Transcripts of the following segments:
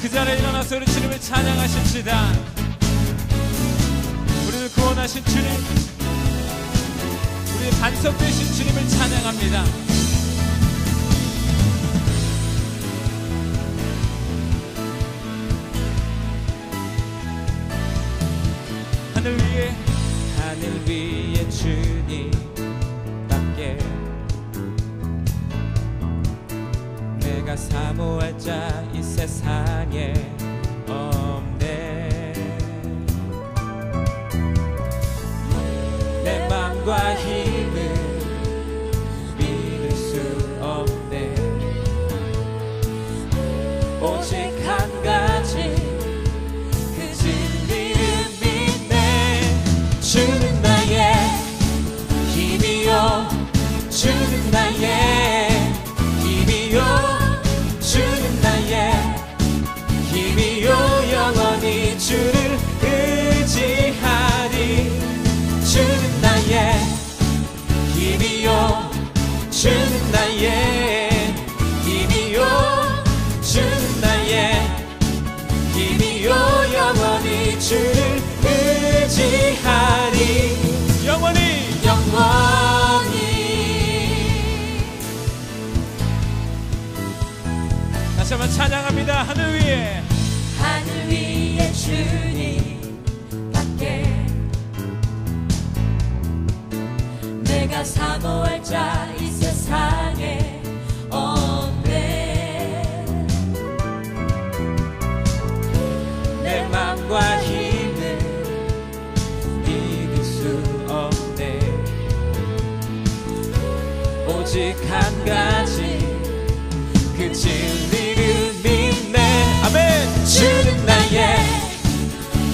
그 자리에 일어나서 우리 주님을 찬양하십시다. 우리를 구원하신 주님, 우리의 반석 되신 주님을 찬양합니다. 하늘 위에 주님밖에 내가 사모할 자 이 세상에 없네. 내 맘과 힘을 믿을 수 없네. 오직 한 가지 그 진리를 믿네. 주는 나의 힘이요, 주는 나의 힘이요, 주는 나의 힘이요, 영원히 주를 의지하리. 주는 나의 힘이요, 주는 나의 힘이요, 주는 나의 힘이요, 영원히 주를 의지하리. 영원히 다시 한번 찬양합니다. 하늘 위에 주님밖에 내가 사모할 자 이 세상에 없네. 내 맘과 힘을 믿을 수 없네. 오직 한 가지 그 진리를 믿네. 아멘. 주는 나의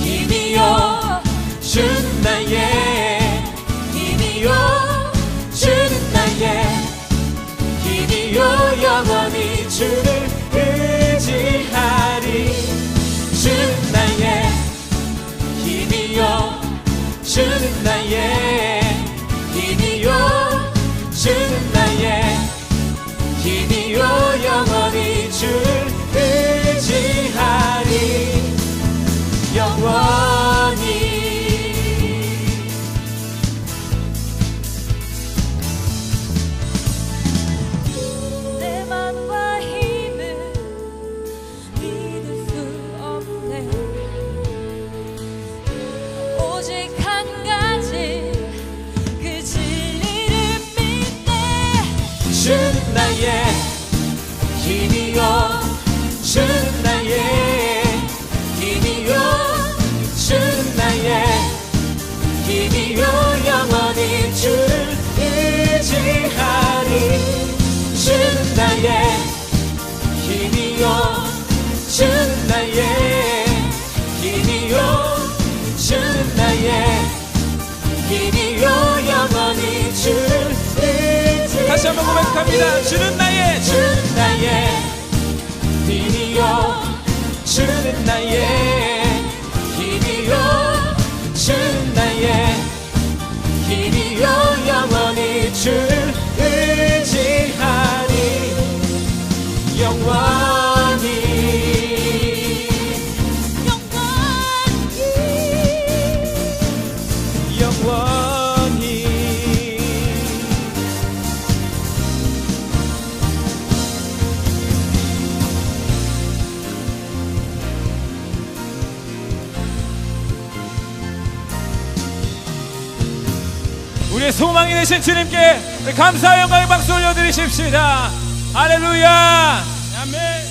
힘이요, 주는 나의 힘이요, 주는 나의 힘이요, 영원히 주를 의지하리. 주는 나의 힘이요, 주는 나의 힘이요, 주는 나의 힘이요, 영원히 주를 의지하리. 영원히 내 맘과 힘을 믿을 수 없네. 오직 한 가지 그 진리를 믿네. 주는 나의 힘이요, 주는 나의 힘이요, 주는 나의 힘이요, 영원히 주를 의지하리. 주는 나의 힘이요, 주는 나의 힘이요, 주는 나의 힘이요, 영원히 주를 의지하리. 다시 한번 고백합니다. 주는 나의 힘이요, 주는 나의 힘이요, 주는 나의 힘이요, 영원히 주를 의지하리. 영원히 우리의 소망이 되신 주님께 감사와 영광의 박수 올려드리십시다. 할렐루야. 아멘.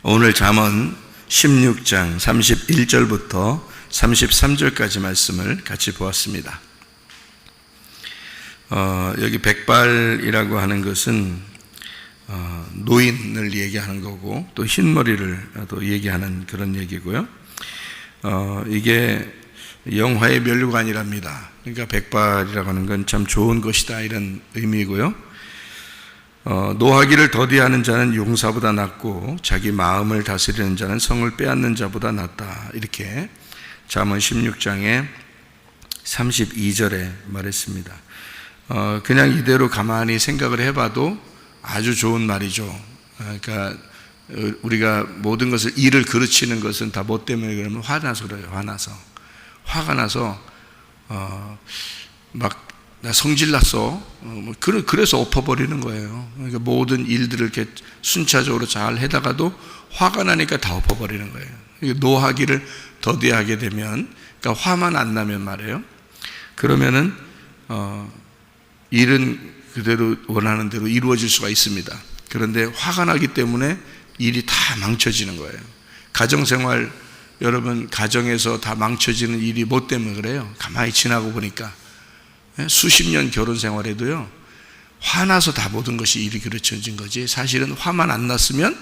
오늘 잠언 16장 31절부터 33절까지 말씀을 같이 보았습니다. 여기 백발이라고 하는 것은 노인을 얘기하는 거고, 또 흰머리를 또 얘기하는 그런 얘기고요. 이게 영화의 면류관이랍니다. 그러니까 백발이라고 하는 건 참 좋은 것이다, 이런 의미고요. 노하기를 더디하는 자는 용사보다 낫고 자기 마음을 다스리는 자는 성을 빼앗는 자보다 낫다, 이렇게 잠언 16장의 32절에 말했습니다. 그냥 이대로 가만히 생각을 해봐도 아주 좋은 말이죠. 그러니까 우리가 모든 것을 일을 그르치는 것은 다 뭐 때문에 그러면 화나서 그래요. 화가 나서 막 나 성질났어. 그래서 엎어버리는 거예요. 그러니까 모든 일들을 이렇게 순차적으로 잘 해다가도 화가 나니까 다 엎어버리는 거예요. 노하기를 더디하게 되면, 그러니까 화만 안 나면 말이에요. 그러면은 일은 그대로 원하는 대로 이루어질 수가 있습니다. 그런데 화가 나기 때문에 일이 다 망쳐지는 거예요. 가정생활, 여러분 가정에서 다 망쳐지는 일이 뭐 때문에 그래요? 가만히 지나고 보니까 수십 년 결혼 생활에도요, 화나서 다 모든 것이 일이 그르쳐진 거지, 사실은 화만 안 났으면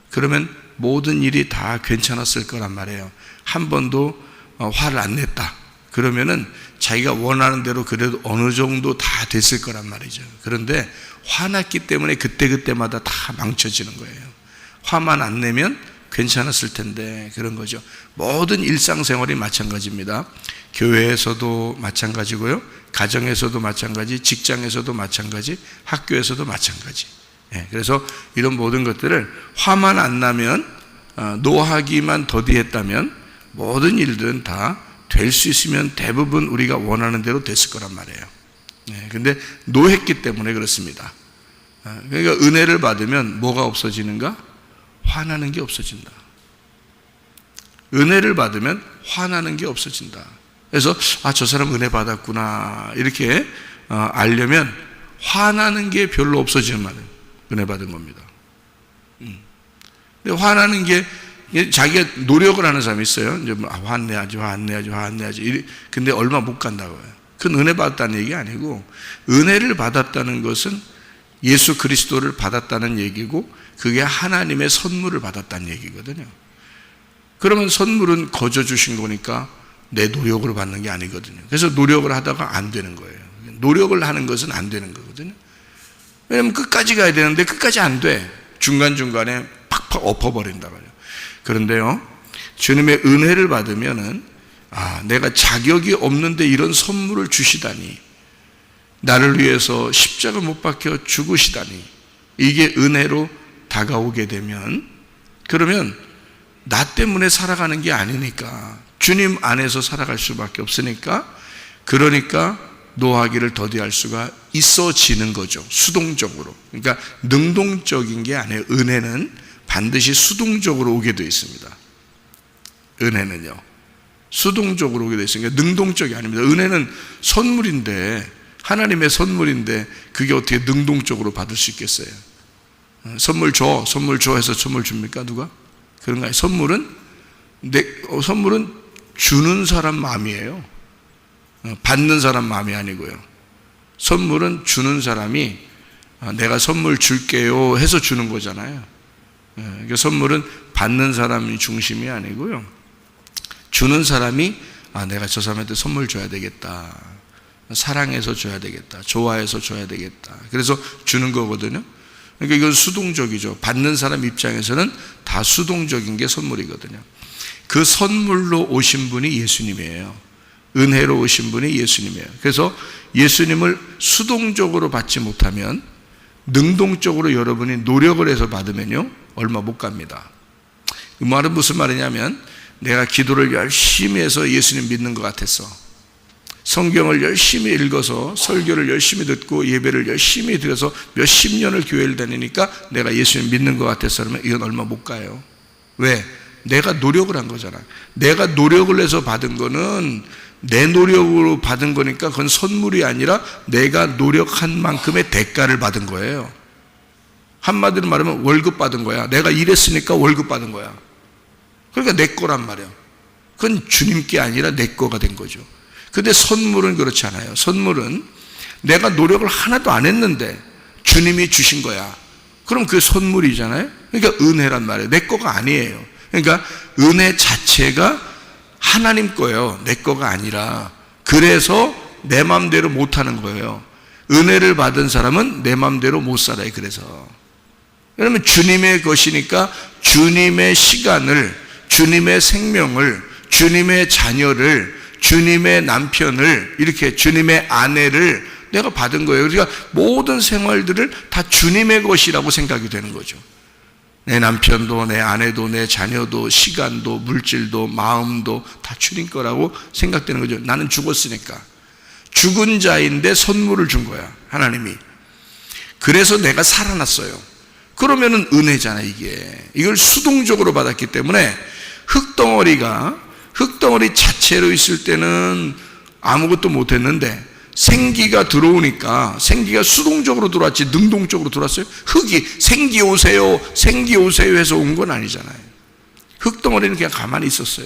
그러면 모든 일이 다 괜찮았을 거란 말이에요. 한 번도 화를 안 냈다 그러면은 자기가 원하는 대로 그래도 어느 정도 다 됐을 거란 말이죠. 그런데 화났기 때문에 그때그때마다 다 망쳐지는 거예요. 화만 안 내면 괜찮았을 텐데, 그런 거죠. 모든 일상생활이 마찬가지입니다. 교회에서도 마찬가지고요, 가정에서도 마찬가지, 직장에서도 마찬가지, 학교에서도 마찬가지. 그래서 이런 모든 것들을 화만 안 나면, 노하기만 더디했다면 모든 일들은 다 될 수 있으면 대부분 우리가 원하는 대로 됐을 거란 말이에요. 근데 노했기 때문에 그렇습니다. 그러니까 은혜를 받으면 뭐가 없어지는가? 화나는 게 없어진다. 은혜를 받으면 화나는 게 없어진다. 그래서 저 사람 은혜 받았구나 이렇게 알려면 화나는 게 별로 없어지는 말이에요. 은혜 받은 겁니다. 근데 화나는 게, 자기가 노력을 하는 사람이 있어요. 이제 화 안 내야지. 근데 얼마 못 간다고요. 그건 은혜 받았다는 얘기 아니고, 은혜를 받았다는 것은 예수 그리스도를 받았다는 얘기고, 그게 하나님의 선물을 받았다는 얘기거든요. 그러면 선물은 거저 주신 거니까 내 노력으로 받는 게 아니거든요. 그래서 노력을 하다가 안 되는 거예요. 노력을 하는 것은 안 되는 거거든요. 왜냐하면 끝까지 가야 되는데 끝까지 안 돼. 중간중간에 팍팍 엎어버린다고요. 그런데요, 주님의 은혜를 받으면은, 내가 자격이 없는데 이런 선물을 주시다니, 나를 위해서 십자가 못 박혀 죽으시다니, 이게 은혜로 다가오게 되면, 그러면 나 때문에 살아가는 게 아니니까, 주님 안에서 살아갈 수밖에 없으니까, 그러니까 노하기를 더디할 수가 있어지는 거죠. 수동적으로. 그러니까 능동적인 게 아니에요. 은혜는 반드시 수동적으로 오게 되어 있습니다. 은혜는요, 수동적으로 오게 되어 있으니까 능동적이 아닙니다. 은혜는 선물인데, 하나님의 선물인데 그게 어떻게 능동적으로 받을 수 있겠어요? 선물 줘 해서 선물 줍니까? 누가? 그런가요? 선물은 주는 사람 마음이에요. 받는 사람 마음이 아니고요. 선물은 주는 사람이 내가 선물 줄게요 해서 주는 거잖아요. 그러니까 선물은 받는 사람이 중심이 아니고요, 주는 사람이 내가 저 사람한테 선물 줘야 되겠다, 사랑해서 줘야 되겠다, 좋아해서 줘야 되겠다, 그래서 주는 거거든요. 그러니까 이건 수동적이죠. 받는 사람 입장에서는 다 수동적인 게 선물이거든요. 그 선물로 오신 분이 예수님이에요. 은혜로 오신 분이 예수님이에요. 그래서 예수님을 수동적으로 받지 못하면, 능동적으로 여러분이 노력을 해서 받으면요, 얼마 못 갑니다. 이 말은 무슨 말이냐면, 내가 기도를 열심히 해서 예수님 믿는 것 같았어, 성경을 열심히 읽어서 설교를 열심히 듣고 예배를 열심히 드려서 몇십 년을 교회를 다니니까 내가 예수님 믿는 것 같아서, 그러면 이건 얼마 못 가요. 왜? 내가 노력을 한 거잖아. 내가 노력을 해서 받은 거는 내 노력으로 받은 거니까 그건 선물이 아니라 내가 노력한 만큼의 대가를 받은 거예요. 한마디로 말하면 월급 받은 거야. 내가 일했으니까 월급 받은 거야. 그러니까 내 거란 말이야. 그건 주님께 아니라 내 거가 된 거죠. 근데 선물은 그렇지 않아요. 선물은 내가 노력을 하나도 안 했는데 주님이 주신 거야. 그럼 그게 선물이잖아요. 그러니까 은혜란 말이에요. 내 거가 아니에요. 그러니까 은혜 자체가 하나님 거예요. 내 거가 아니라. 그래서 내 마음대로 못하는 거예요. 은혜를 받은 사람은 내 마음대로 못 살아요. 그래서 왜냐하면 주님의 것이니까 주님의 시간을, 주님의 생명을, 주님의 자녀를, 주님의 남편을, 이렇게 주님의 아내를 내가 받은 거예요. 그러니까 모든 생활들을 다 주님의 것이라고 생각이 되는 거죠. 내 남편도 내 아내도 내 자녀도 시간도 물질도 마음도 다 주님 거라고 생각되는 거죠. 나는 죽었으니까. 죽은 자인데 선물을 준 거야, 하나님이. 그래서 내가 살아났어요. 그러면은 은혜잖아, 이게. 이걸 수동적으로 받았기 때문에 흙덩어리 자체로 있을 때는 아무것도 못했는데 생기가 들어오니까, 생기가 수동적으로 들어왔지 능동적으로 들어왔어요? 흙이 생기 오세요 해서 온 건 아니잖아요. 흙덩어리는 그냥 가만히 있었어요.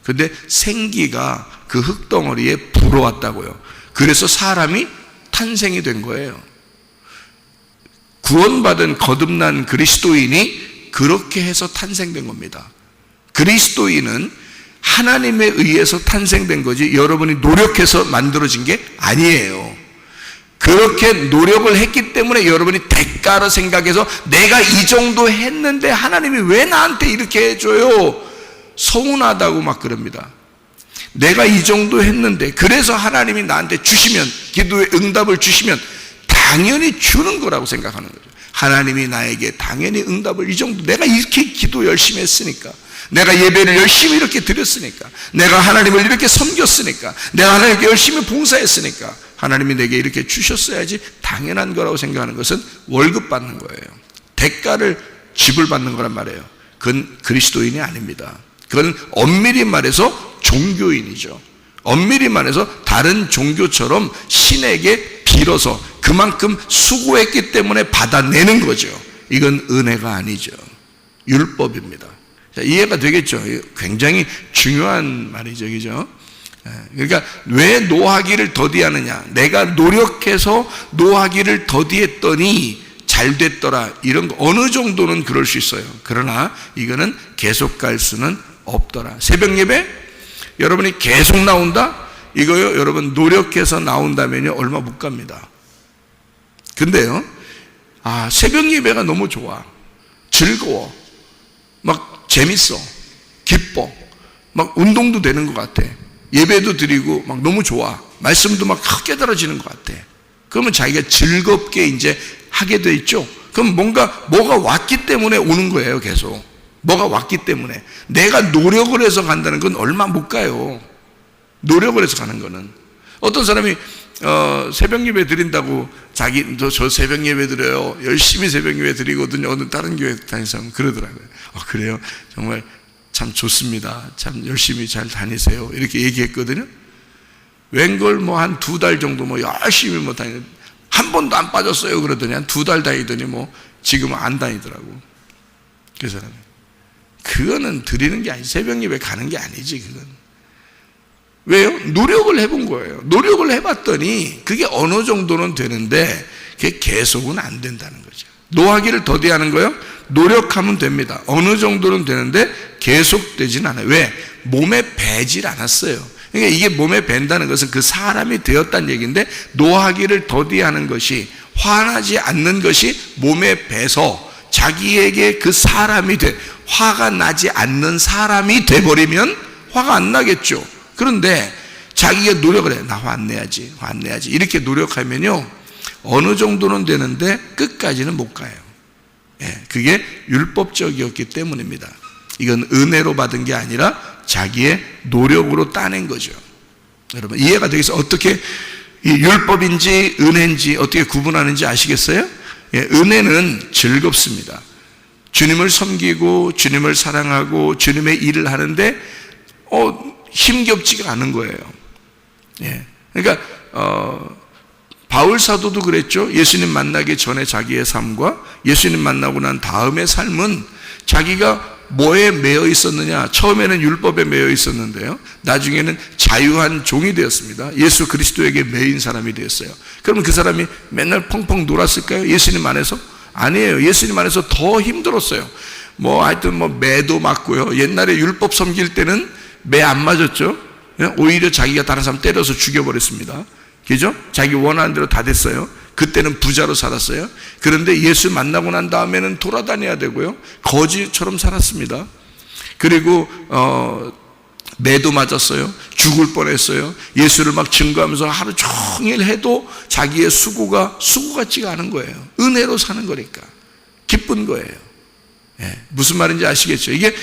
근데 생기가 그 흙덩어리에 불어왔다고요. 그래서 사람이 탄생이 된 거예요. 구원받은 거듭난 그리스도인이 그렇게 해서 탄생된 겁니다. 그리스도인은 하나님에 의해서 탄생된 거지 여러분이 노력해서 만들어진 게 아니에요. 그렇게 노력을 했기 때문에 여러분이 대가로 생각해서 내가 이 정도 했는데 하나님이 왜 나한테 이렇게 해줘요? 서운하다고 막 그럽니다. 내가 이 정도 했는데, 그래서 하나님이 나한테 주시면, 기도의 응답을 주시면 당연히 주는 거라고 생각하는 거죠. 하나님이 나에게 당연히 응답을, 이 정도 내가 이렇게 기도 열심히 했으니까, 내가 예배를 열심히 이렇게 드렸으니까, 내가 하나님을 이렇게 섬겼으니까, 내가 하나님께 열심히 봉사했으니까 하나님이 내게 이렇게 주셨어야지 당연한 거라고 생각하는 것은 월급 받는 거예요. 대가를 지불받는 거란 말이에요. 그건 그리스도인이 아닙니다. 그건 엄밀히 말해서 종교인이죠. 엄밀히 말해서 다른 종교처럼 신에게 빌어서 그만큼 수고했기 때문에 받아내는 거죠. 이건 은혜가 아니죠. 율법입니다. 자, 이해가 되겠죠? 굉장히 중요한 말이죠, 그죠? 그러니까 왜 노하기를 더디하느냐? 내가 노력해서 노하기를 더디했더니 잘 됐더라, 이런 거 어느 정도는 그럴 수 있어요. 그러나 이거는 계속 갈 수는 없더라. 새벽 예배 여러분이 계속 나온다? 이거요, 여러분 노력해서 나온다면요 얼마 못 갑니다. 근데요, 새벽 예배가 너무 좋아, 즐거워, 막 재밌어, 기뻐, 막 운동도 되는 것 같아, 예배도 드리고 막 너무 좋아, 말씀도 막 깨달아지는 것 같아. 그러면 자기가 즐겁게 이제 하게 돼 있죠. 그럼 뭐가 왔기 때문에 오는 거예요. 계속 뭐가 왔기 때문에. 내가 노력을 해서 간다는 건 얼마 못 가요. 노력을 해서 가는 거는. 어떤 사람이 새벽 예배 드린다고 저 새벽 예배 드려요, 열심히 새벽 예배 드리거든요, 어느 다른 교회 다니는 사람은 그러더라고요. 그래요? 정말 참 좋습니다, 참 열심히 잘 다니세요, 이렇게 얘기했거든요. 웬걸 한 2달 정도 열심히 다니는, 한 번도 안 빠졌어요 그러더니 한 2달 다니더니 지금은 안 다니더라고, 그 사람이. 그거는 드리는 게 아니지, 새벽 예배 가는 게 아니지. 그건 왜요? 노력을 해본 거예요. 노력을 해봤더니 그게 어느 정도는 되는데 그게 계속은 안 된다는 거죠. 노하기를 더디하는 거예요? 노력하면 됩니다. 어느 정도는 되는데 계속 되진 않아요. 왜? 몸에 배질 않았어요. 그러니까 이게 몸에 밴다는 것은 그 사람이 되었다는 얘기인데, 노하기를 더디하는 것이, 화나지 않는 것이 몸에 배서 자기에게 그 사람이 화가 나지 않는 사람이 돼버리면 화가 안 나겠죠. 그런데 자기가 노력을 해, 나 화 안 내야지 이렇게 노력하면요 어느 정도는 되는데 끝까지는 못 가요. 그게 율법적이었기 때문입니다. 이건 은혜로 받은 게 아니라 자기의 노력으로 따낸 거죠. 여러분 이해가 되겠어요? 어떻게 이 율법인지 은혜인지 어떻게 구분하는지 아시겠어요? 은혜는 즐겁습니다. 주님을 섬기고 주님을 사랑하고 주님의 일을 하는데 힘겹지가 않은 거예요. 그러니까 바울 사도도 그랬죠. 예수님 만나기 전에 자기의 삶과 예수님 만나고 난 다음의 삶은 자기가 뭐에 매여 있었느냐? 처음에는 율법에 매여 있었는데요, 나중에는 자유한 종이 되었습니다. 예수 그리스도에게 매인 사람이 되었어요. 그러면 그 사람이 맨날 펑펑 놀았을까요? 예수님 안에서? 아니에요. 예수님 안에서 더 힘들었어요. 하여튼 매도 맞고요. 옛날에 율법 섬길 때는 매 안 맞았죠. 오히려 자기가 다른 사람 때려서 죽여버렸습니다. 그죠? 자기 원하는 대로 다 됐어요. 그때는 부자로 살았어요. 그런데 예수 만나고 난 다음에는 돌아다녀야 되고요, 거지처럼 살았습니다. 그리고 매도 맞았어요. 죽을 뻔했어요. 예수를 막 증거하면서 하루 종일 해도 자기의 수고 같지가 않은 거예요. 은혜로 사는 거니까 기쁜 거예요. 무슨 말인지 아시겠죠? 이게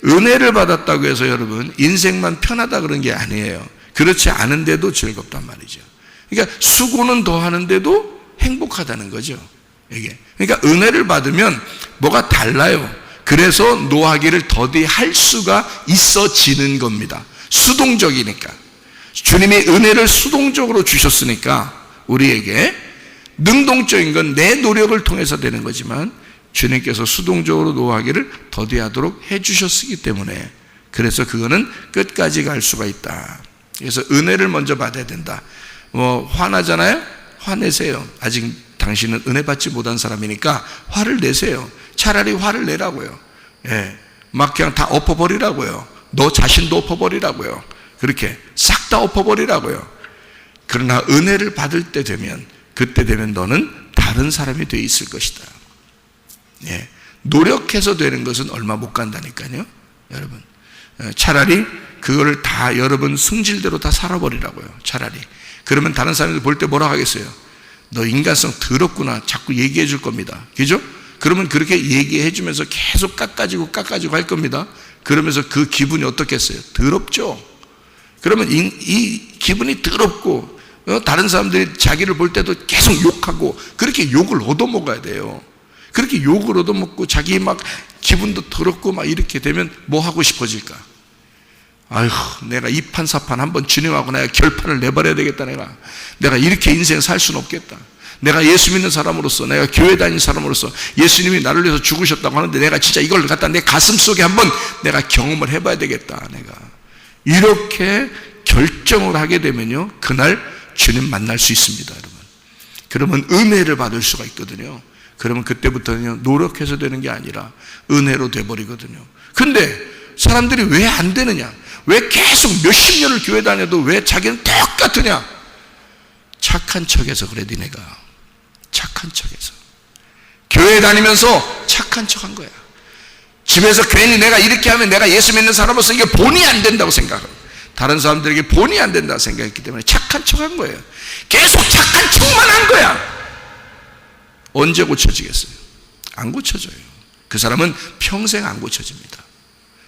은혜를 받았다고 해서 여러분 인생만 편하다 그런 게 아니에요. 그렇지 않은데도 즐겁단 말이죠. 그러니까 수고는 더 하는데도 행복하다는 거죠. 이게. 그러니까 은혜를 받으면 뭐가 달라요. 그래서 노하기를 더디 할 수가 있어지는 겁니다. 수동적이니까. 주님이 은혜를 수동적으로 주셨으니까 우리에게 능동적인 건 내 노력을 통해서 되는 거지만 주님께서 수동적으로 노하기를 더디하도록 해주셨기 때문에 그래서 그거는 끝까지 갈 수가 있다. 그래서 은혜를 먼저 받아야 된다. 화나잖아요? 화내세요. 아직 당신은 은혜 받지 못한 사람이니까 화를 내세요. 차라리 화를 내라고요. 막 그냥 다 엎어버리라고요. 너 자신도 엎어버리라고요. 그렇게 싹 다 엎어버리라고요. 그러나 은혜를 받을 때 되면 그때 되면 너는 다른 사람이 되어 있을 것이다. 노력해서 되는 것은 얼마 못 간다니까요. 여러분 차라리 그거를 다 여러분 성질대로 다 살아버리라고요. 차라리. 그러면 다른 사람들 볼 때 뭐라 하겠어요? 너 인간성 더럽구나 자꾸 얘기해 줄 겁니다. 그죠? 그러면 그렇게 얘기해 주면서 계속 깎아지고 할 겁니다. 그러면서 그 기분이 어떻겠어요? 더럽죠? 그러면 이 기분이 더럽고 다른 사람들이 자기를 볼 때도 계속 욕하고 그렇게 욕을 얻어먹어야 돼요. 그렇게 욕을 얻어먹고 자기 막 기분도 더럽고 막 이렇게 되면 뭐 하고 싶어질까? 아휴, 내가 이판사판 한번 주님하고 내가 결판을 내버려야 되겠다. 내가 이렇게 인생 살 수는 없겠다. 내가 예수 믿는 사람으로서, 내가 교회 다니는 사람으로서 예수님이 나를 위해서 죽으셨다고 하는데 내가 진짜 이걸 갖다 내 가슴 속에 한번 내가 경험을 해봐야 되겠다. 내가 이렇게 결정을 하게 되면요, 그날 주님 만날 수 있습니다, 여러분. 그러면 은혜를 받을 수가 있거든요. 그러면 그때부터는 노력해서 되는 게 아니라 은혜로 돼버리거든요. 근데 사람들이 왜 안 되느냐? 왜 계속 몇십 년을 교회 다녀도 왜 자기는 똑같으냐? 착한 척해서 그래. 니네가 착한 척해서 교회 다니면서 착한 척한 거야. 집에서 괜히 내가 이렇게 하면 내가 예수 믿는 사람으로서 이게 본이 안 된다고 생각하고 다른 사람들에게 본이 안 된다고 생각했기 때문에 착한 척한 거예요. 계속 착한 척만 한 거야. 언제 고쳐지겠어요? 안 고쳐져요. 그 사람은 평생 안 고쳐집니다.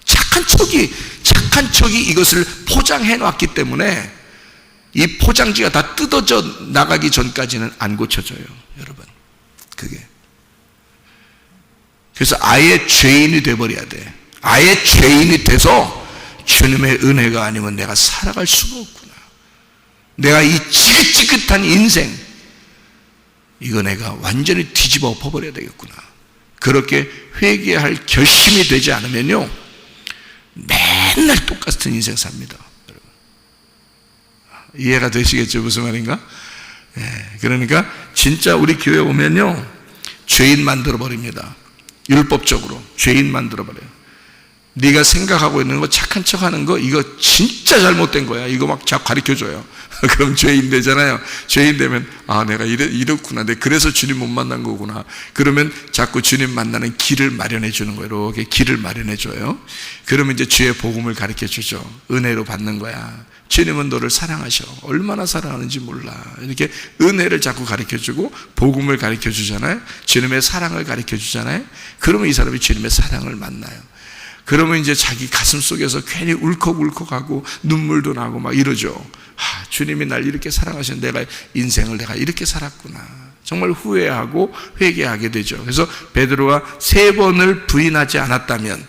착한 척이 이것을 포장해 놨기 때문에 이 포장지가 다 뜯어져 나가기 전까지는 안 고쳐져요, 여러분. 그게. 그래서 아예 죄인이 돼버려야 돼. 아예 죄인이 돼서 주님의 은혜가 아니면 내가 살아갈 수가 없구나. 내가 이 지긋지긋한 인생, 이거 내가 완전히 뒤집어 엎어버려야 되겠구나. 그렇게 회개할 결심이 되지 않으면요, 맨날 똑같은 인생 삽니다. 이해가 되시겠죠? 무슨 말인가? 그러니까 진짜 우리 교회 오면요, 죄인 만들어버립니다. 율법적으로 죄인 만들어버려요. 네가 생각하고 있는 거, 착한 척하는 거, 이거 진짜 잘못된 거야. 이거 막 자꾸 가르쳐줘요. 그럼 죄인 되잖아요. 죄인 되면 내가 이렇구나. 내가 그래서 주님 못 만난 거구나. 그러면 자꾸 주님 만나는 길을 마련해 주는 거예요. 이렇게 길을 마련해 줘요. 그러면 이제 주의 복음을 가르쳐 주죠. 은혜로 받는 거야. 주님은 너를 사랑하셔. 얼마나 사랑하는지 몰라. 이렇게 은혜를 자꾸 가르쳐 주고 복음을 가르쳐 주잖아요. 주님의 사랑을 가르쳐 주잖아요. 그러면 이 사람이 주님의 사랑을 만나요. 그러면 이제 자기 가슴 속에서 괜히 울컥울컥하고 눈물도 나고 막 이러죠. 주님이 날 이렇게 사랑하시는 내가 인생을 내가 이렇게 살았구나. 정말 후회하고 회개하게 되죠. 그래서 베드로가 3번을 부인하지 않았다면,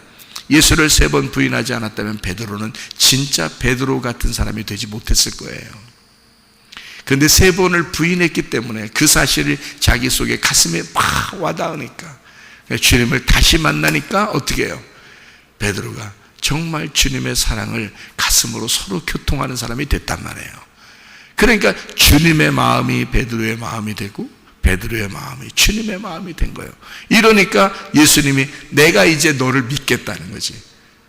예수를 3번 부인하지 않았다면 베드로는 진짜 베드로 같은 사람이 되지 못했을 거예요. 그런데 3번을 부인했기 때문에 그 사실이 자기 속에 가슴에 막 와닿으니까, 주님을 다시 만나니까 어떻게 해요? 베드로가 정말 주님의 사랑을 가슴으로 서로 교통하는 사람이 됐단 말이에요. 그러니까 주님의 마음이 베드로의 마음이 되고 베드로의 마음이 주님의 마음이 된 거예요. 이러니까 예수님이 내가 이제 너를 믿겠다는 거지.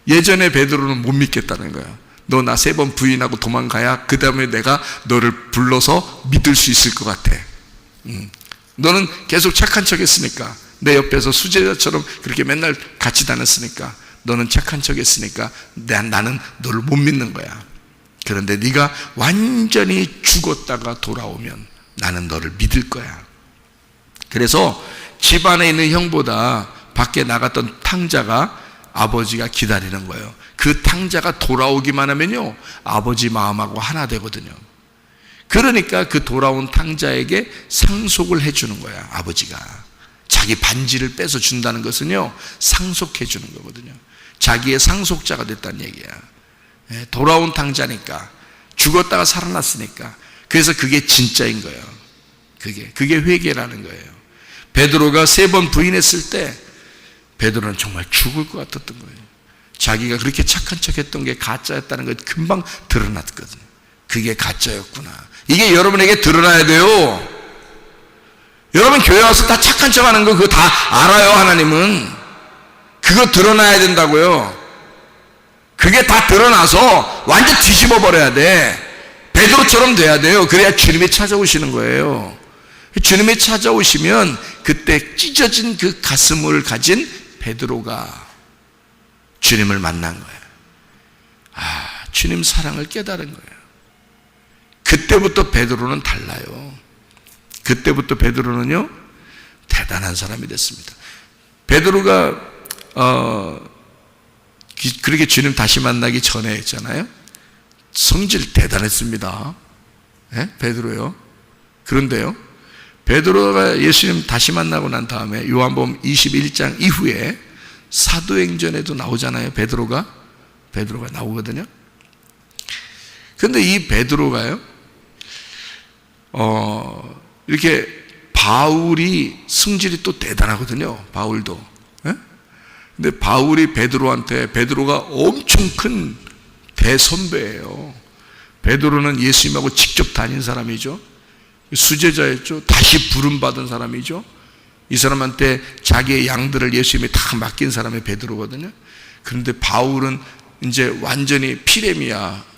예전에 베드로는 못 믿겠다는 거야. 너 나 3번 부인하고 도망가야 그 다음에 내가 너를 불러서 믿을 수 있을 것 같아. 너는 계속 착한 척 했으니까, 내 옆에서 수제자처럼 그렇게 맨날 같이 다녔으니까, 너는 착한 척 했으니까 나는 너를 못 믿는 거야. 그런데 네가 완전히 죽었다가 돌아오면 나는 너를 믿을 거야. 그래서 집 안에 있는 형보다 밖에 나갔던 탕자가 아버지가 기다리는 거예요. 그 탕자가 돌아오기만 하면요, 아버지 마음하고 하나 되거든요. 그러니까 그 돌아온 탕자에게 상속을 해주는 거야, 아버지가. 자기 반지를 뺏어 준다는 것은요, 상속해 주는 거거든요. 자기의 상속자가 됐다는 얘기야. 돌아온 탕자니까, 죽었다가 살아났으니까. 그래서 그게 진짜인 거예요. 그게 회개라는 거예요. 베드로가 3번 부인했을 때 베드로는 정말 죽을 것 같았던 거예요. 자기가 그렇게 착한 척했던 게 가짜였다는 걸 금방 드러났거든요. 그게 가짜였구나. 이게 여러분에게 드러나야 돼요. 여러분 교회 와서 다 착한 척하는 거 그거 다 알아요. 하나님은 그거 드러나야 된다고요. 그게 다 드러나서 완전 뒤집어 버려야 돼. 베드로처럼 돼야 돼요. 그래야 주님이 찾아오시는 거예요. 주님이 찾아오시면 그때 찢어진 그 가슴을 가진 베드로가 주님을 만난 거예요. 주님 사랑을 깨달은 거예요. 그때부터 베드로는 달라요. 그때부터 베드로는요, 대단한 사람이 됐습니다. 베드로가 그렇게 주님 다시 만나기 전에 했잖아요. 성질 대단했습니다. 베드로요. 그런데요, 베드로가 예수님 다시 만나고 난 다음에 요한복음 21장 이후에 사도행전에도 나오잖아요. 베드로가 나오거든요. 그런데 이 베드로가요, 이렇게 바울이 성질이 또 대단하거든요. 바울도. 근데 바울이 베드로가 엄청 큰 대선배예요. 베드로는 예수님하고 직접 다닌 사람이죠. 수제자였죠. 다시 부름받은 사람이죠. 이 사람한테 자기의 양들을 예수님이 다 맡긴 사람이 베드로거든요. 그런데 바울은 이제 완전히 피레미야.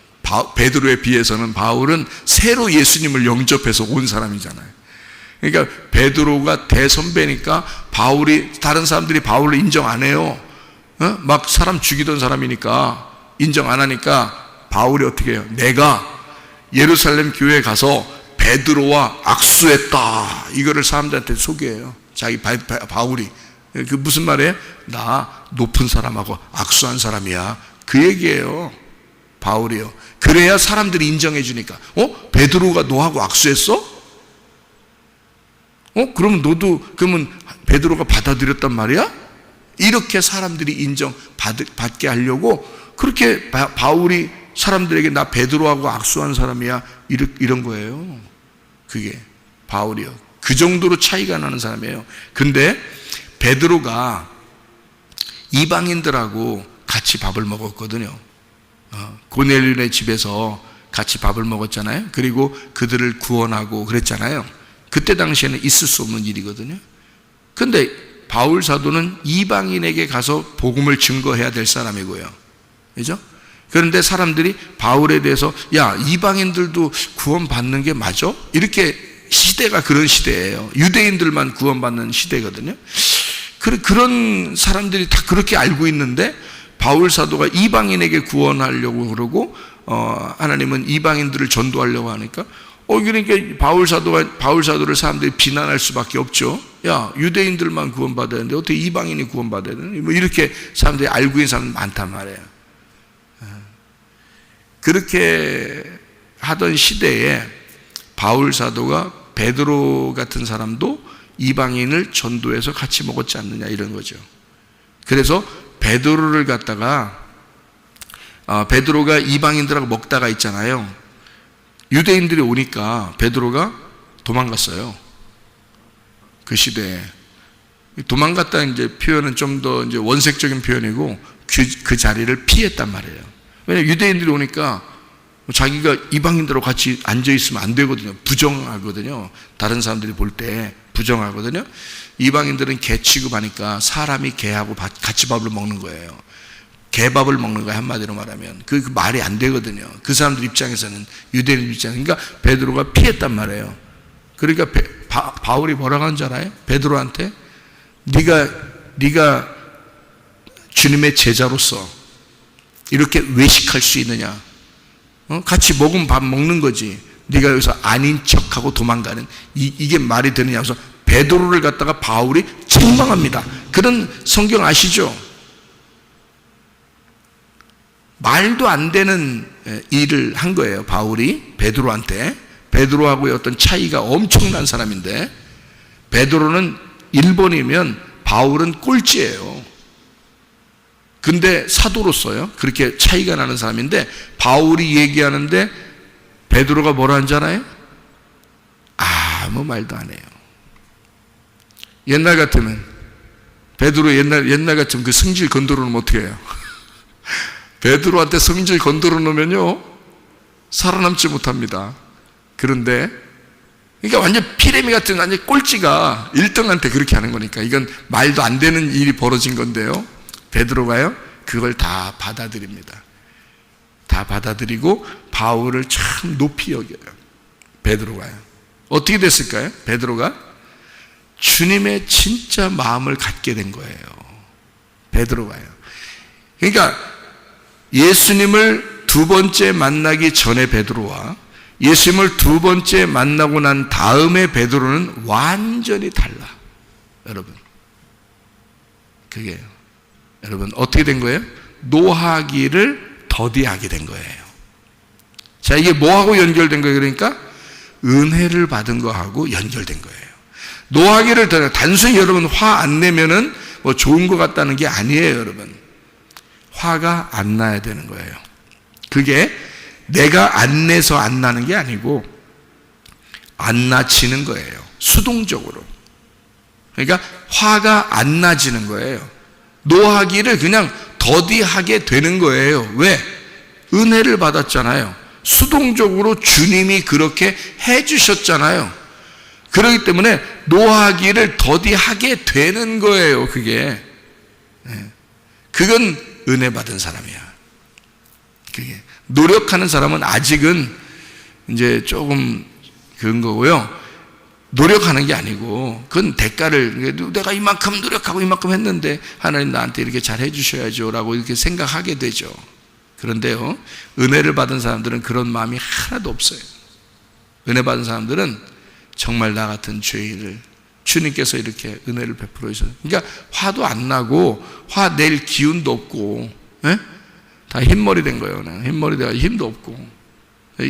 베드로에 비해서는 바울은 새로 예수님을 영접해서 온 사람이잖아요. 그러니까 베드로가 대선배니까 다른 사람들이 바울을 인정 안 해요. 막 사람 죽이던 사람이니까 인정 안 하니까 바울이 어떻게 해요? 내가 예루살렘 교회에 가서 베드로와 악수했다. 이거를 사람들한테 소개해요. 자기 바울이. 그 무슨 말이에요? 나 높은 사람하고 악수한 사람이야. 그 얘기예요. 바울이요. 그래야 사람들이 인정해 주니까. 베드로가 너하고 악수했어? 그러면 베드로가 받아들였단 말이야? 이렇게 사람들이 인정받게 하려고 그렇게 바울이 사람들에게 나 베드로하고 악수한 사람이야. 이런 거예요. 그게 바울이요. 그 정도로 차이가 나는 사람이에요. 근데 베드로가 이방인들하고 같이 밥을 먹었거든요. 고넬료의 집에서 같이 밥을 먹었잖아요. 그리고 그들을 구원하고 그랬잖아요. 그때 당시에는 있을 수 없는 일이거든요. 근데 바울 사도는 이방인에게 가서 복음을 증거해야 될 사람이고요. 그죠? 그런데 사람들이 바울에 대해서 야, 이방인들도 구원받는 게 맞아? 이렇게 시대가 그런 시대예요. 유대인들만 구원받는 시대거든요. 그런 사람들이 다 그렇게 알고 있는데 바울 사도가 이방인에게 구원하려고 그러고 하나님은 이방인들을 전도하려고 하니까 그러니까 바울 사도를 사람들이 비난할 수밖에 없죠. 야, 유대인들만 구원받아야 되는데 어떻게 이방인이 구원받아야 되는? 뭐 이렇게 사람들이 알고 있는 사람 많단 말이에요. 그렇게 하던 시대에 바울 사도가 베드로 같은 사람도 이방인을 전도해서 같이 먹었지 않느냐 이런 거죠. 그래서 베드로를 갖다가 베드로가 이방인들하고 먹다가 있잖아요. 유대인들이 오니까 베드로가 도망갔어요. 그 시대에 도망갔다 이제 표현은 좀 더 이제 원색적인 표현이고 그 자리를 피했단 말이에요. 왜냐면 유대인들이 오니까 자기가 이방인들하고 같이 앉아 있으면 안 되거든요. 부정하거든요. 다른 사람들이 볼 때 부정하거든요. 이방인들은 개 취급하니까 사람이 개하고 같이 밥을 먹는 거예요. 개밥을 먹는 거예요. 한마디로 말하면 그 말이 안 되거든요. 그 사람들 입장에서는, 유대인 입장에서. 그러니까 베드로가 피했단 말이에요. 그러니까 바울이 뭐라고 하는 줄 알아요? 베드로한테 네가 주님의 제자로서 이렇게 외식할 수 있느냐? 같이 먹으면 밥 먹는 거지. 네가 여기서 아닌 척하고 도망가는 이게 말이 되느냐? 그래서 베드로를 갖다가 바울이 책망합니다. 그런 성경 아시죠? 말도 안 되는 일을 한 거예요, 바울이 베드로한테. 베드로하고의 어떤 차이가 엄청난 사람인데, 베드로는 1번이면 바울은 꼴찌예요. 근데 사도로서요, 그렇게 차이가 나는 사람인데, 바울이 얘기하는데 베드로가 뭐라 하는 줄 알아요? 아무 말도 안 해요. 옛날 같으면, 베드로 옛날 같으면 그 성질 건드려 놓으면 어떻게 해요? 베드로한테 성질 건드려 놓으면요, 살아남지 못합니다. 그런데, 그러니까 완전 피레미 같은 완전 꼴찌가 1등한테 그렇게 하는 거니까 이건 말도 안 되는 일이 벌어진 건데요. 베드로가요, 그걸 다 받아들입니다. 다 받아들이고 바울을 참 높이 여겨요. 베드로가요. 어떻게 됐을까요? 베드로가 주님의 진짜 마음을 갖게 된 거예요. 베드로가요. 그러니까 예수님을 두 번째 만나기 전에 베드로와 예수님을 두 번째 만나고 난 다음에 베드로는 완전히 달라. 여러분, 그게요. 여러분, 어떻게 된 거예요? 노하기를 더디하게 된 거예요. 자, 이게 뭐하고 연결된 거예요? 그러니까 은혜를 받은 거하고 연결된 거예요. 노하기를 단순히 여러분 화 안 내면은 뭐 좋은 것 같다는 게 아니에요, 여러분. 화가 안 나야 되는 거예요. 그게 내가 안 내서 안 나는 게 아니고 안 나지는 거예요. 수동적으로. 그러니까 화가 안 나지는 거예요. 노하기를 그냥 더디하게 되는 거예요. 왜? 은혜를 받았잖아요. 수동적으로 주님이 그렇게 해주셨잖아요. 그렇기 때문에 노하기를 더디하게 되는 거예요. 그게. 그건 은혜 받은 사람이야. 그게. 노력하는 사람은 아직은 이제 조금 그런 거고요. 노력하는 게 아니고 그건 대가를, 내가 이만큼 노력하고 이만큼 했는데 하나님 나한테 이렇게 잘 해주셔야죠 라고 이렇게 생각하게 되죠. 그런데요, 은혜를 받은 사람들은 그런 마음이 하나도 없어요. 은혜 받은 사람들은 정말 나 같은 죄인을 주님께서 이렇게 은혜를 베풀어 주셔서, 그러니까 화도 안 나고 화 낼 기운도 없고, 다 흰머리 된 거예요. 흰머리 돼가 힘도 없고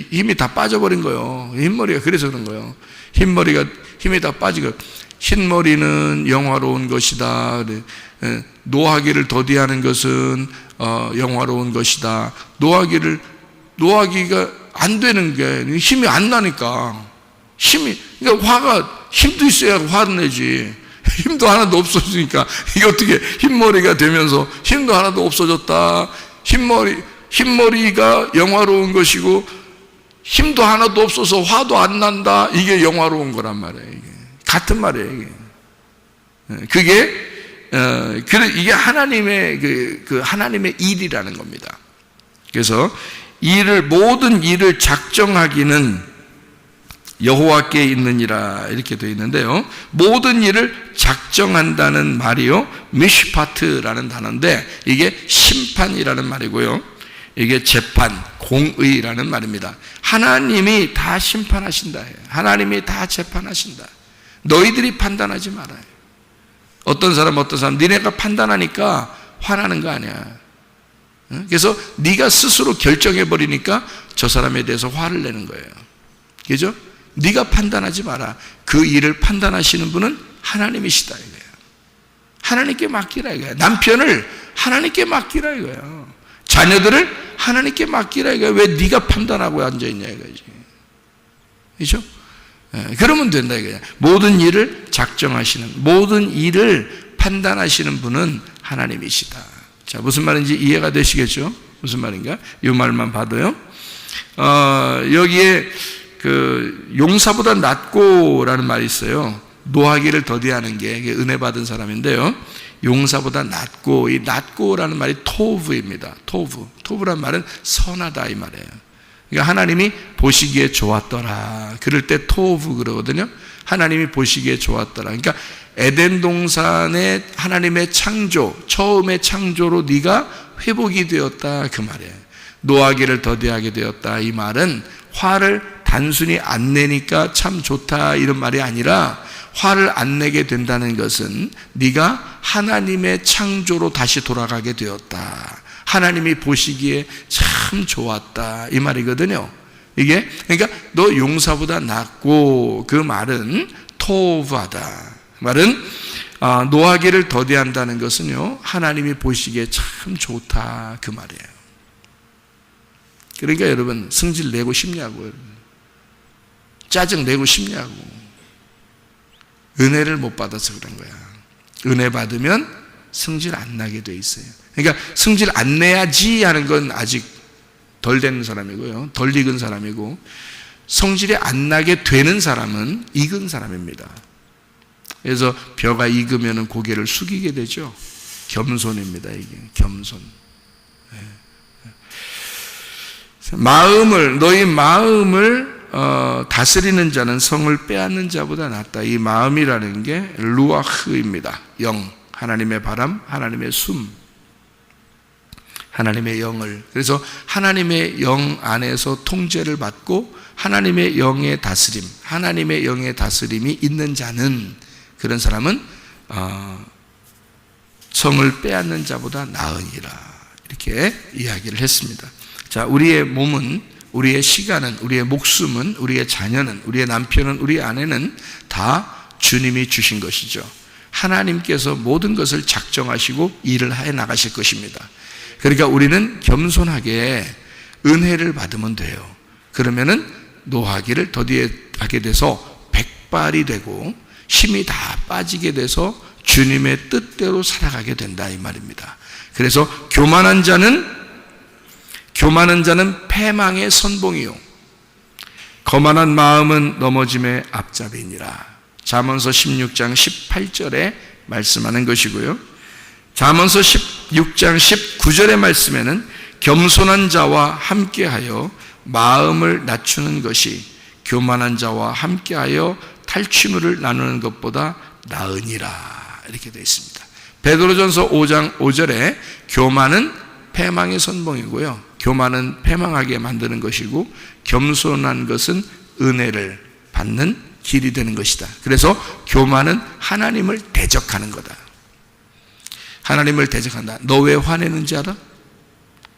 힘이 다 빠져버린 거예요. 흰머리가 그래서 그런 거예요. 흰머리가 힘이 다 빠지고, 흰머리는 영화로운 것이다. 노하기를 더디하는 것은 영화로운 것이다. 노하기가 안 되는 게 힘이 안 나니까. 그러니까 화가 힘도 있어야 화를 내지. 힘도 하나도 없어지니까 이게 어떻게 흰머리가 되면서 힘도 하나도 없어졌다. 흰머리가 영화로운 것이고 힘도 하나도 없어서 화도 안 난다. 이게 영화로운 거란 말이에요. 이게. 같은 말이에요. 이게. 이게 하나님의 하나님의 일이라는 겁니다. 그래서 모든 일을 작정하기는 여호와께 있느니라 이렇게 되어 있는데요. 모든 일을 작정한다는 말이요, 미시파트라는 단어인데 이게 심판이라는 말이고요. 이게 재판, 공의라는 말입니다. 하나님이 다 심판하신다. 하나님이 다 재판하신다. 너희들이 판단하지 말아요. 어떤 사람 니네가 판단하니까 화나는 거 아니야. 그래서 네가 스스로 결정해버리니까 저 사람에 대해서 화를 내는 거예요. 그죠? 네가 판단하지 마라. 그 일을 판단하시는 분은 하나님이시다 이거예요. 하나님께 맡기라 이거예요. 남편을 하나님께 맡기라 이거예요. 자녀들을 하나님께 맡기라 이거예요. 왜 네가 판단하고 앉아있냐 이거지. 그죠? 그러면 된다 이거예요. 모든 일을 작정하시는, 모든 일을 판단하시는 분은 하나님이시다. 자, 무슨 말인지 이해가 되시겠죠? 무슨 말인가? 이 말만 봐도요. 여기에 용사보다 낫고라는 말이 있어요. 노하기를 더디하는 게 은혜 받은 사람인데요. 용사보다 낫고, 이 낫고라는 말이 토브입니다. 토브란 말은 선하다 이 말이에요. 그러니까 하나님이 보시기에 좋았더라. 그럴 때 토브 그러거든요. 하나님이 보시기에 좋았더라. 그러니까 에덴 동산의 하나님의 창조, 처음의 창조로 네가 회복이 되었다 그 말이에요. 노하기를 더디하게 되었다 이 말은 화를 단순히 안 내니까 참 좋다 이런 말이 아니라 화를 안 내게 된다는 것은 네가 하나님의 창조로 다시 돌아가게 되었다. 하나님이 보시기에 참 좋았다. 이 말이거든요. 이게 그러니까 너 용사보다 낫고, 그 말은 토브하다. 말은 노하기를 더디한다는 것은요, 하나님이 보시기에 참 좋다, 그 말이에요. 그러니까 여러분, 승질 내고 싶냐고요. 짜증 내고 싶냐고. 은혜를 못 받아서 그런 거야. 은혜 받으면 승질 안 나게 돼 있어요. 그러니까 승질 안 내야지 하는 건 아직 덜 된 사람이고요, 덜 익은 사람이고, 성질이 안 나게 되는 사람은 익은 사람입니다. 그래서 벼가 익으면 고개를 숙이게 되죠. 겸손입니다. 이게 겸손. 너희 마음을 다스리는 자는 성을 빼앗는 자보다 낫다. 이 마음이라는 게 루아흐입니다. 영, 하나님의 바람, 하나님의 숨, 하나님의 영을. 그래서 하나님의 영 안에서 통제를 받고 하나님의 영의 다스림, 하나님의 영의 다스림이 있는 자는, 그런 사람은 성을 빼앗는 자보다 나으니라, 이렇게 이야기를 했습니다. 자, 우리의 몸은, 우리의 시간은, 우리의 목숨은, 우리의 자녀는, 우리의 남편은, 우리 아내는 다 주님이 주신 것이죠. 하나님께서 모든 것을 작정하시고 일을 해 나가실 것입니다. 그러니까 우리는 겸손하게 은혜를 받으면 돼요. 그러면은 노하기를 더디하게 돼서 백발이 되고 힘이 다 빠지게 돼서 주님의 뜻대로 살아가게 된다, 이 말입니다. 그래서 교만한 자는 패망의 선봉이요, 거만한 마음은 넘어짐의 앞잡이니라. 잠언서 16장 18절에 말씀하는 것이고요, 잠언서 16장 19절의 말씀에는 겸손한 자와 함께하여 마음을 낮추는 것이 교만한 자와 함께하여 탈취물을 나누는 것보다 나으니라, 이렇게 되어 있습니다. 베드로전서 5장 5절에 교만은 패망의 선봉이고요, 교만은 패망하게 만드는 것이고, 겸손한 것은 은혜를 받는 길이 되는 것이다. 그래서 교만은 하나님을 대적하는 거다. 하나님을 대적한다. 너 왜 화내는지 알아?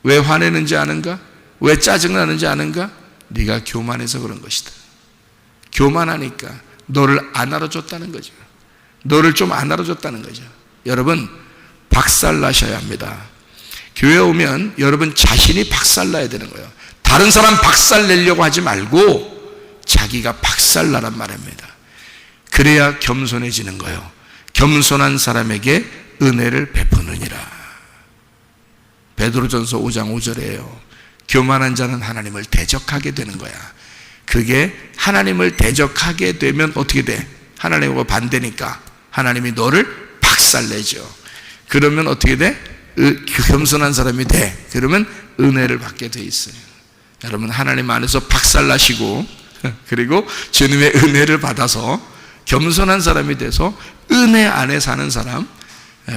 왜 화내는지 아는가? 왜 짜증나는지 아는가? 네가 교만해서 그런 것이다. 교만하니까 너를 안 알아줬다는 거죠. 너를 좀 안 알아줬다는 거죠. 여러분, 박살나셔야 합니다. 교회 오면 여러분 자신이 박살나야 되는 거예요. 다른 사람 박살내려고 하지 말고 자기가 박살나란 말입니다. 그래야 겸손해지는 거예요. 겸손한 사람에게 은혜를 베푸느니라. 베드로전서 5장 5절이에요. 교만한 자는 하나님을 대적하게 되는 거야. 그게 하나님을 대적하게 되면 어떻게 돼? 하나님과 반대니까 하나님이 너를 박살내죠. 그러면 어떻게 돼? 겸손한 사람이 돼. 그러면 은혜를 받게 돼 있어요. 여러분, 하나님 안에서 박살나시고 그리고 주님의 은혜를 받아서 겸손한 사람이 돼서 은혜 안에 사는 사람,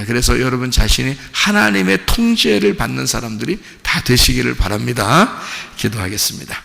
그래서 여러분 자신이 하나님의 통제를 받는 사람들이 다 되시기를 바랍니다. 기도하겠습니다.